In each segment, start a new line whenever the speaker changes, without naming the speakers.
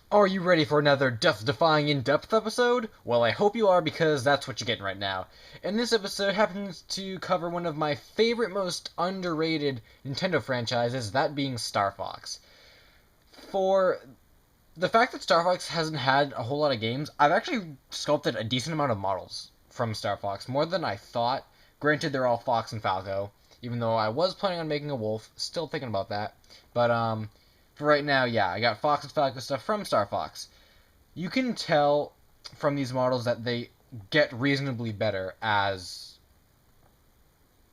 Are you ready for another death-defying in-depth episode? Well, I hope you are because that's what you're getting right now. And this episode happens to cover one of my favorite, most underrated Nintendo franchises, that being Star Fox. For the fact that Star Fox hasn't had a whole lot of games, I've actually sculpted a decent amount of models from Star Fox, more than I thought. Granted, they're all Fox and Falco, even though I was planning on making a wolf, still thinking about that. But, for right now, yeah, I got Fox and Falco stuff from Star Fox. You can tell from these models that they get reasonably better as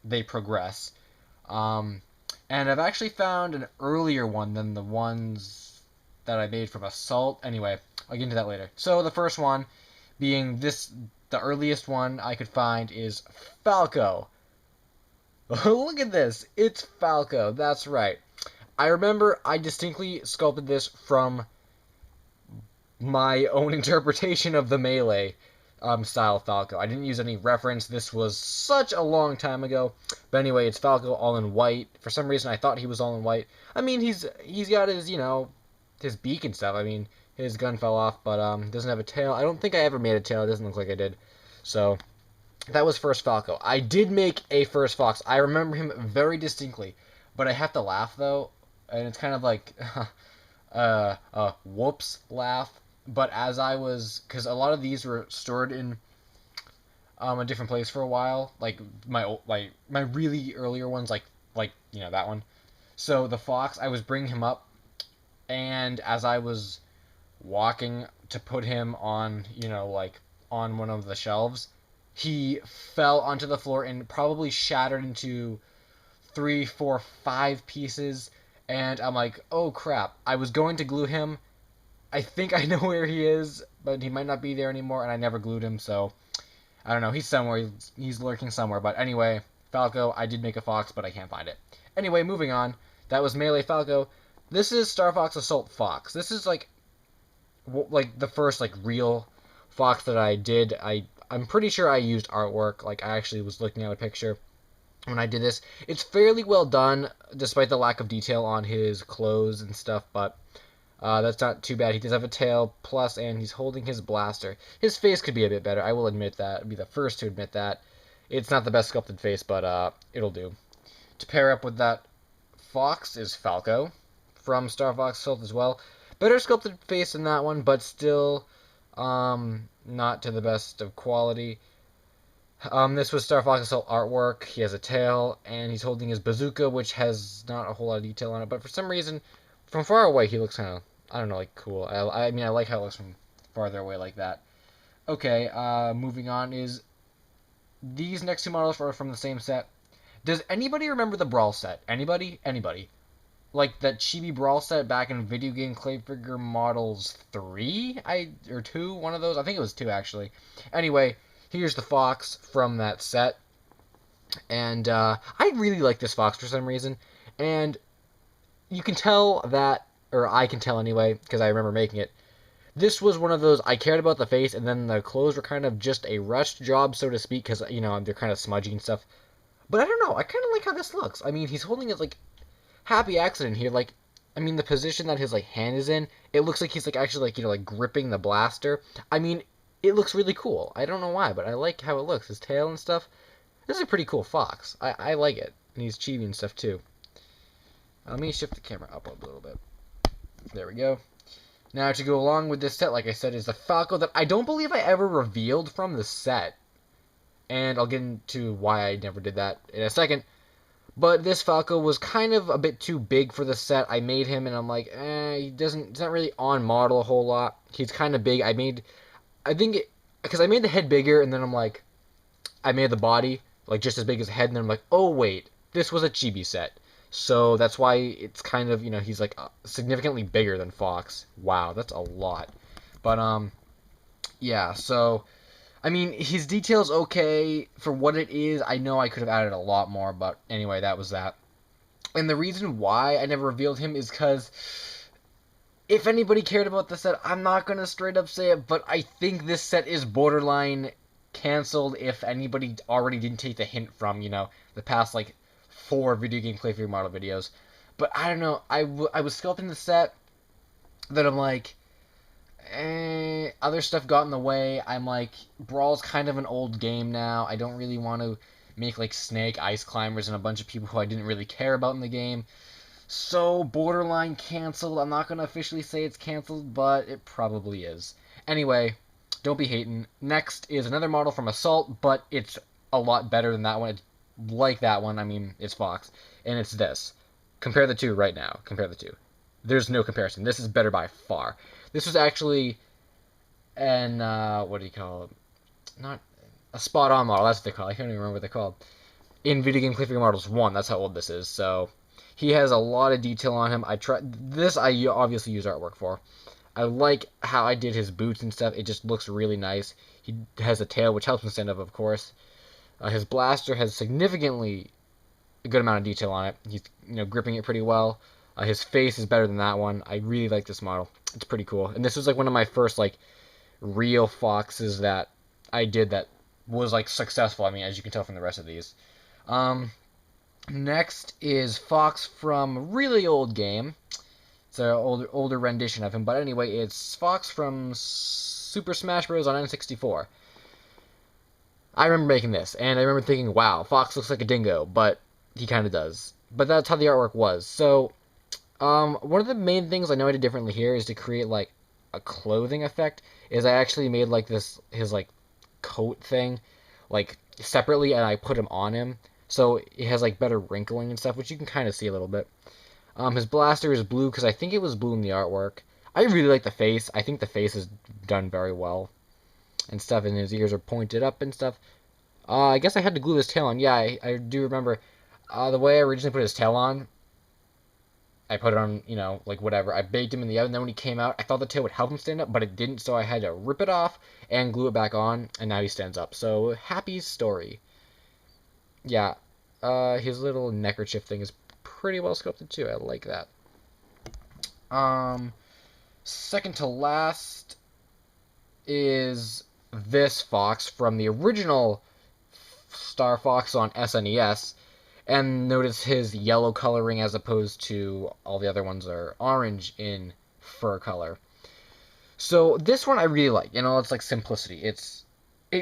they progress. Um, and I've actually found an earlier one than the ones that I made from Assault. Anyway, I'll get into that later. So the first one being this, the earliest one I could find is Falco. Look at this. It's Falco. That's right. I remember I distinctly sculpted this from my own interpretation of the Melee style Falco. I didn't use any reference. This was such a long time ago. But anyway, it's Falco all in white. For some reason, I thought he was all in white. I mean, he's got his, his beak and stuff. I mean, his gun fell off, but doesn't have a tail. I don't think I ever made a tail. It doesn't look like I did. So that was first Falco. I did make a first Fox. I remember him very distinctly, but I have to laugh though, and it's kind of like whoops laugh. But as I was, because a lot of these were stored in a different place for a while, like my really earlier ones, like that one. So the Fox, I was bringing him up, and as I was walking to put him on, like on one of the shelves, he fell onto the floor and probably shattered into three, four, five pieces. And I'm like, oh crap. I was going to glue him. I think I know where he is, but he might not be there anymore, and I never glued him, so I don't know. He's somewhere. He's lurking somewhere. But anyway, Falco, I did make a Fox, but I can't find it. Anyway, moving on. That was Melee Falco. This is Star Fox Assault Fox. This is like the first like real Fox that I did. I'm pretty sure I used artwork. Like I actually was looking at a picture when I did this. It's fairly well done, despite the lack of detail on his clothes and stuff. But that's not too bad. He does have a tail, plus, and he's holding his blaster. His face could be a bit better. I will admit that. I'd be the first to admit that. It's not the best sculpted face, but it'll do. To pair up with that Fox is Falco from Star Fox Assault as well. Better sculpted face than that one, but still not to the best of quality. This was Star Fox Assault artwork. He has a tail, and he's holding his bazooka, which has not a whole lot of detail on it. But for some reason, from far away, he looks kind of, I don't know, like cool. I mean, I like how it looks from farther away like that. Okay, moving on is these next two models are from the same set. Does anybody remember the Brawl set? Anybody? Anybody? Like that chibi Brawl set back in Video Game Clay Figure Models 3? Or 2? One of those? I think it was 2, actually. Anyway, here's the Fox from that set. And I really like this Fox for some reason. And you can tell that, or I can tell anyway, because I remember making it. This was one of those, I cared about the face, and then the clothes were kind of just a rushed job, so to speak, because, they're kind of smudgy and stuff. But I don't know, I kind of like how this looks. I mean, he's holding it like happy accident here. Like, I mean, the position that his like hand is in, it looks like he's like actually like like gripping the blaster. I mean, it looks really cool. I don't know why, but I like how it looks. His tail and stuff. This is a pretty cool Fox. I like it, and he's chibi and stuff too. Let me shift the camera up a little bit. There we go. Now to go along with this set, like I said, is the Falco that I don't believe I ever revealed from the set, and I'll get into why I never did that in a second. But this Falco was kind of a bit too big for the set. I made him, and I'm like, he's not really on model a whole lot. He's kind of big. Because I made the head bigger, and then I'm like, I made the body, like, just as big as the head, and then I'm like, oh, wait, this was a chibi set. So that's why it's kind of, he's, like, significantly bigger than Fox. Wow, that's a lot. But, yeah, so I mean, his detail's okay for what it is. I know I could have added a lot more, but anyway, that was that. And the reason why I never revealed him is because if anybody cared about the set, I'm not going to straight up say it, but I think this set is borderline canceled if anybody already didn't take the hint from, the past, like, 4 video game playthrough model videos. But I don't know, I was sculpting the set that I'm like, Other stuff got in the way. I'm like, Brawl's kind of an old game now. I don't really want to make like Snake, Ice Climbers, and a bunch of people who I didn't really care about in the game. So, borderline canceled. I'm not going to officially say it's canceled, but it probably is. Anyway, don't be hating. Next is another model from Assault, but it's a lot better than that one. It's like that one. I mean, it's Fox. And it's this. Compare the two right now. Compare the two. There's no comparison. This is better by far. This was actually an, what do you call it? Not a spot-on model. That's what they call it. I can't even remember what they're called. In Video Game Cliffhanger Models 1. That's how old this is. So, he has a lot of detail on him. I obviously use artwork for. I like how I did his boots and stuff. It just looks really nice. He has a tail, which helps him stand up, of course. His blaster has significantly a good amount of detail on it. He's gripping it pretty well. His face is better than that one. I really like this model. It's pretty cool. And this was like one of my first like real Foxes that I did that was like successful. I mean, as you can tell from the rest of these. Next is Fox from a really old game. It's an older rendition of him, but anyway, it's Fox from Super Smash Bros. On N64. I remember making this, and I remember thinking, wow, Fox looks like a dingo, but he kind of does. But that's how the artwork was. So, one of the main things I know I did differently here is to create, like, a clothing effect, is I actually made, like, his, like, coat thing, like, separately, and I put him on him. So it has, like, better wrinkling and stuff, which you can kind of see a little bit. His blaster is blue, because I think it was blue in the artwork. I really like the face. I think the face is done very well. And stuff, and his ears are pointed up and stuff. I guess I had to glue his tail on. Yeah, I do remember the way I originally put his tail on. I put it on, like whatever. I baked him in the oven. Then when he came out, I thought the tail would help him stand up, but it didn't. So I had to rip it off and glue it back on, and now he stands up. So happy story. Yeah, his little neckerchief thing is pretty well sculpted too. I like that. Second to last is this Fox from the original Star Fox on SNES, and notice his yellow coloring as opposed to all the other ones are orange in fur color. So this one I really like. It's like simplicity. It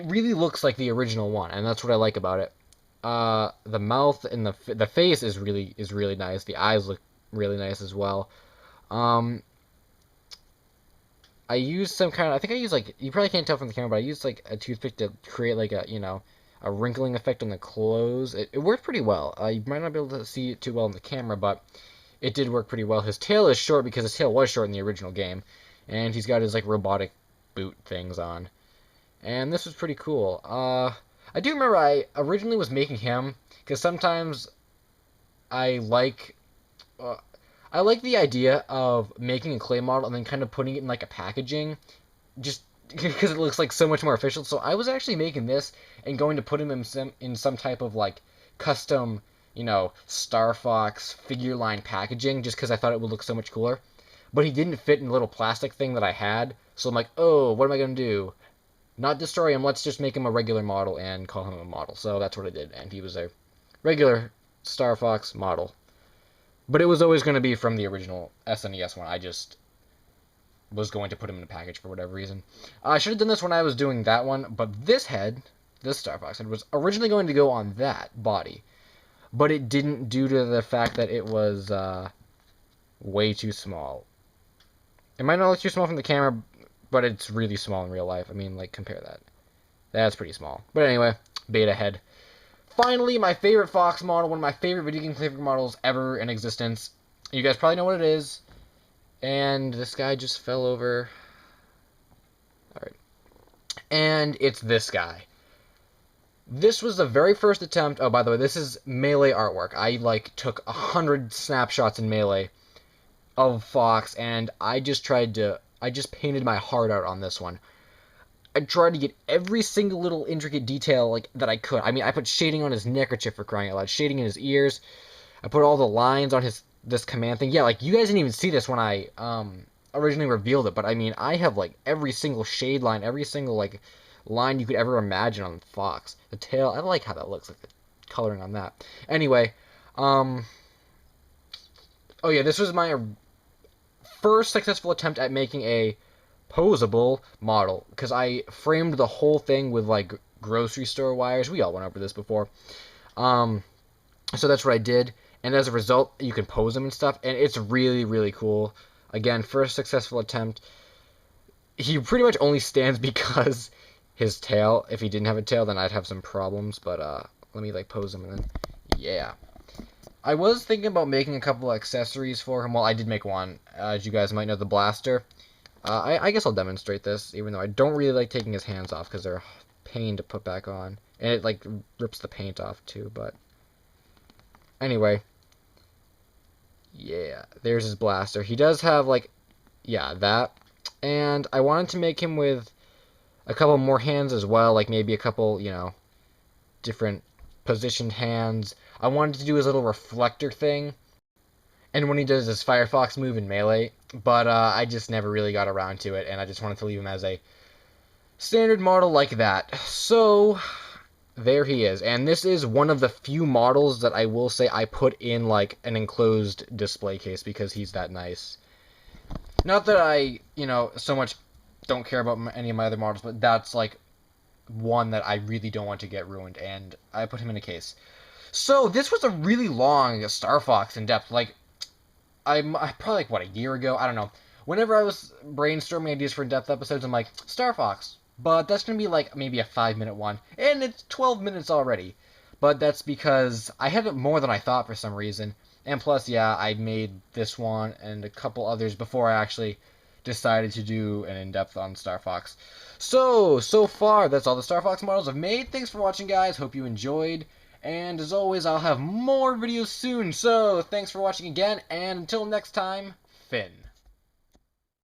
really looks like the original one, and that's what I like about it. The mouth and the face is really nice. The eyes look really nice as well. I used some kind of, I think I used like, you probably can't tell from the camera, but I used like a toothpick to create like a wrinkling effect on the clothes. It worked pretty well. You might not be able to see it too well in the camera, but it did work pretty well. His tail is short because his tail was short in the original game, and he's got his like robotic boot things on. And this was pretty cool. I do remember I originally was making him, because sometimes I like the idea of making a clay model and then kind of putting it in like a packaging, just because it looks like so much more official. So I was actually making this and going to put him in some type of like custom, Star Fox figure line packaging, just because I thought it would look so much cooler. But he didn't fit in the little plastic thing that I had, so I'm like, oh, what am I gonna do? Not destroy him. Let's just make him a regular model and call him a model. So that's what I did, and he was a regular Star Fox model. But it was always going to be from the original SNES one. I just was going to put him in a package for whatever reason. I should have done this when I was doing that one, but this Star Fox head, was originally going to go on that body. But it didn't due to the fact that it was way too small. It might not look too small from the camera, but it's really small in real life. I mean, like, compare that. That's pretty small. But anyway, beta head. Finally, my favorite Fox model, one of my favorite video game flavor models ever in existence. You guys probably know what it is. And this guy just fell over. Alright. And it's this guy. This was the very first attempt. Oh, by the way, this is Melee artwork. I, took 100 snapshots in Melee of Fox, and I just painted my heart out on this one. I tried to get every single little intricate detail that I could. I mean, I put shading on his neckerchief, for crying out loud, shading in his ears. I put all the lines on this command thing. Yeah, you guys didn't even see this when I originally revealed it, but I mean, I have every single shade line, every single line you could ever imagine on Fox. The tail, I like how that looks, the coloring on that. Anyway, oh yeah, this was my first successful attempt at making a poseable model, because I framed the whole thing with like grocery store wires. We all went over this before. Um, so that's what I did, and as a result, you can pose them and stuff, and it's really, really cool. Again, first successful attempt. He pretty much only stands because his tail. If he didn't have a tail, then I'd have some problems. But let me like pose him, and then yeah. I was thinking about making a couple accessories for him. Well, I did make one. As you guys might know, the blaster. I guess I'll demonstrate this, even though I don't really like taking his hands off because they're a pain to put back on. And it, like, rips the paint off, too, but... Anyway. Yeah, there's his blaster. He does have, like, yeah, that. And I wanted to make him with a couple more hands as well, like maybe a couple, you know, different positioned hands. I wanted to do his little reflector thing, and when he does his Firefox move in Melee, but I just never really got around to it, and I just wanted to leave him as a standard model like that. So, there he is, and this is one of the few models that I will say I put in, like, an enclosed display case, because he's that nice. Not that I, you know, so much don't care about any of my other models, but that's, like, one that I really don't want to get ruined, and I put him in a case. So, this was a really long Star Fox in depth, like, I probably, like, what, a year ago? I don't know. Whenever I was brainstorming ideas for in-depth episodes, I'm like, Star Fox. But that's going to be, like, maybe a 5-minute one. And it's 12 minutes already. But that's because I had it more than I thought for some reason. And plus, yeah, I made this one and a couple others before I actually decided to do an in-depth on Star Fox. So far, that's all the Star Fox models I've made. Thanks for watching, guys. Hope you enjoyed. And as always, I'll have more videos soon. So, thanks for watching again, and until next time, Finn.